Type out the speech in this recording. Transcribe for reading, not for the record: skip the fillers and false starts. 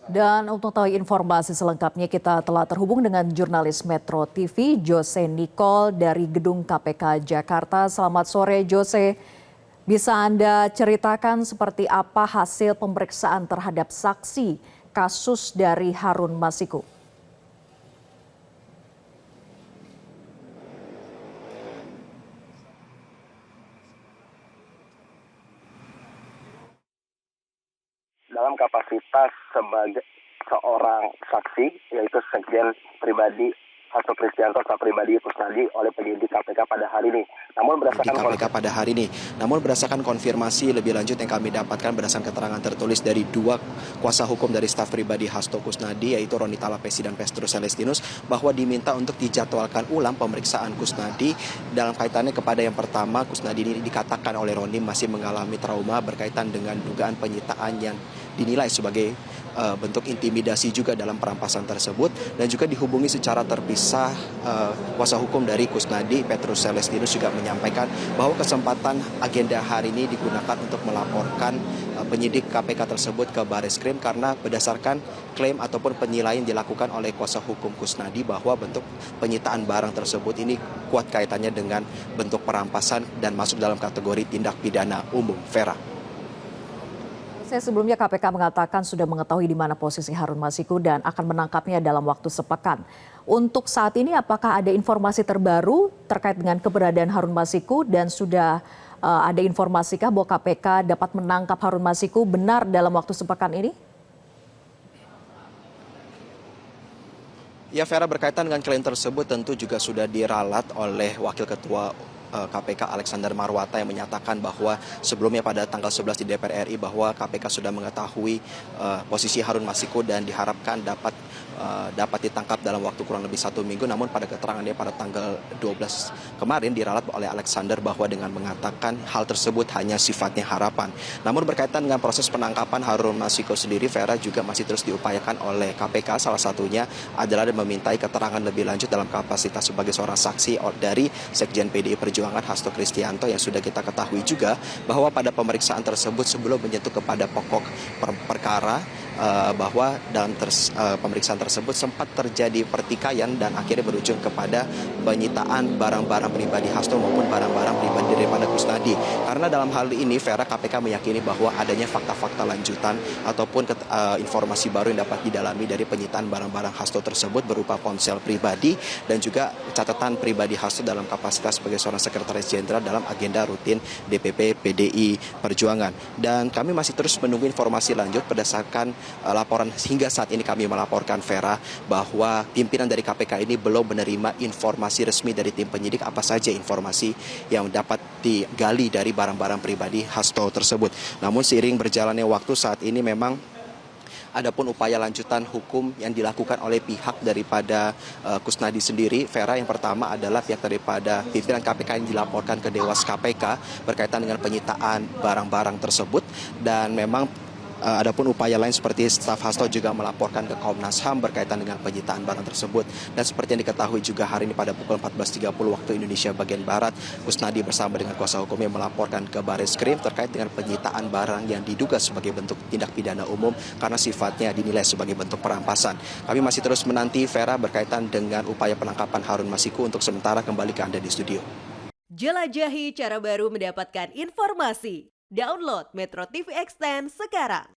Dan untuk tahu informasi selengkapnya kita telah terhubung dengan jurnalis Metro TV Jose Nicole dari Gedung KPK Jakarta. Selamat sore Jose, bisa Anda ceritakan seperti apa hasil pemeriksaan terhadap saksi kasus dari Harun Masiku? Dalam kapasitas sebagai seorang saksi, yaitu sekjen pribadi Hasto Kristianto secara pribadi Kusnadi oleh penyidik KPK pada hari ini. Namun berdasarkan konfirmasi lebih lanjut yang kami dapatkan berdasarkan keterangan tertulis dari dua kuasa hukum dari staf pribadi Hasto Kusnadi, yaitu Roni Talapesi dan Petrus Celestinus, bahwa diminta untuk dijadwalkan ulang pemeriksaan Kusnadi dalam kaitannya kepada yang pertama, Kusnadi ini dikatakan oleh Roni masih mengalami trauma berkaitan dengan dugaan penyitaan yang dinilai sebagai bentuk intimidasi juga dalam perampasan tersebut, dan juga dihubungi secara terpisah kuasa hukum dari Kusnadi Petrus Celestinus juga menyampaikan bahwa kesempatan agenda hari ini digunakan untuk melaporkan penyidik KPK tersebut ke Bareskrim karena berdasarkan klaim ataupun penilaian dilakukan oleh kuasa hukum Kusnadi bahwa bentuk penyitaan barang tersebut ini kuat kaitannya dengan bentuk perampasan dan masuk dalam kategori tindak pidana umum. Vera. Sebelumnya KPK mengatakan sudah mengetahui di mana posisi Harun Masiku dan akan menangkapnya dalam waktu sepekan. Untuk saat ini apakah ada informasi terbaru terkait dengan keberadaan Harun Masiku dan sudah ada informasikah bahwa KPK dapat menangkap Harun Masiku benar dalam waktu sepekan ini? Ya Vera, berkaitan dengan klaim tersebut tentu juga sudah diralat oleh Wakil Ketua KPK Alexander Marwata yang menyatakan bahwa sebelumnya pada tanggal 11 di DPR RI bahwa KPK sudah mengetahui posisi Harun Masiku dan diharapkan dapat ditangkap dalam waktu kurang lebih 1 minggu. Namun pada keterangannya pada tanggal 12 kemarin diralat oleh Alexander bahwa dengan mengatakan hal tersebut hanya sifatnya harapan. Namun berkaitan dengan proses penangkapan Harun Masiku sendiri, Vera, juga masih terus diupayakan oleh KPK. Salah satunya adalah memintai keterangan lebih lanjut dalam kapasitas sebagai seorang saksi dari Sekjen PDI Perjuangan Hasto Kristianto, yang sudah kita ketahui juga bahwa pada pemeriksaan tersebut sebelum menyentuh kepada pokok perkara, bahwa dalam pemeriksaan tersebut sempat terjadi pertikaian dan akhirnya berujung kepada penyitaan barang-barang pribadi Hasto maupun barang-barang pribadi daripada Kusnadi. Karena dalam hal ini Vera, KPK meyakini bahwa adanya fakta-fakta lanjutan ataupun informasi baru yang dapat didalami dari penyitaan barang-barang Hasto tersebut berupa ponsel pribadi dan juga catatan pribadi Hasto dalam kapasitas sebagai seorang sekretaris jenderal dalam agenda rutin DPP PDI Perjuangan. Dan kami masih terus menunggu informasi lanjut berdasarkan laporan hingga saat ini kami melaporkan, Vera, bahwa pimpinan dari KPK ini belum menerima informasi resmi dari tim penyidik apa saja informasi yang dapat digali dari barang-barang pribadi Hasto tersebut. Namun seiring berjalannya waktu saat ini memang adapun upaya lanjutan hukum yang dilakukan oleh pihak daripada Kusnadi sendiri, Vera, yang pertama adalah pihak daripada pimpinan KPK yang dilaporkan ke Dewas KPK berkaitan dengan penyitaan barang-barang tersebut, dan memang adapun upaya lain seperti staf Hasto juga melaporkan ke Komnas HAM berkaitan dengan penyitaan barang tersebut. Dan seperti yang diketahui juga hari ini pada pukul 14.30 waktu Indonesia bagian Barat, Kusnadi bersama dengan kuasa hukumnya melaporkan ke Bareskrim terkait dengan penyitaan barang yang diduga sebagai bentuk tindak pidana umum karena sifatnya dinilai sebagai bentuk perampasan. Kami masih terus menanti, Vera, berkaitan dengan upaya penangkapan Harun Masiku. Untuk sementara kembali ke Anda di studio. Jelajahi cara baru mendapatkan informasi. Download Metro TV Extend sekarang.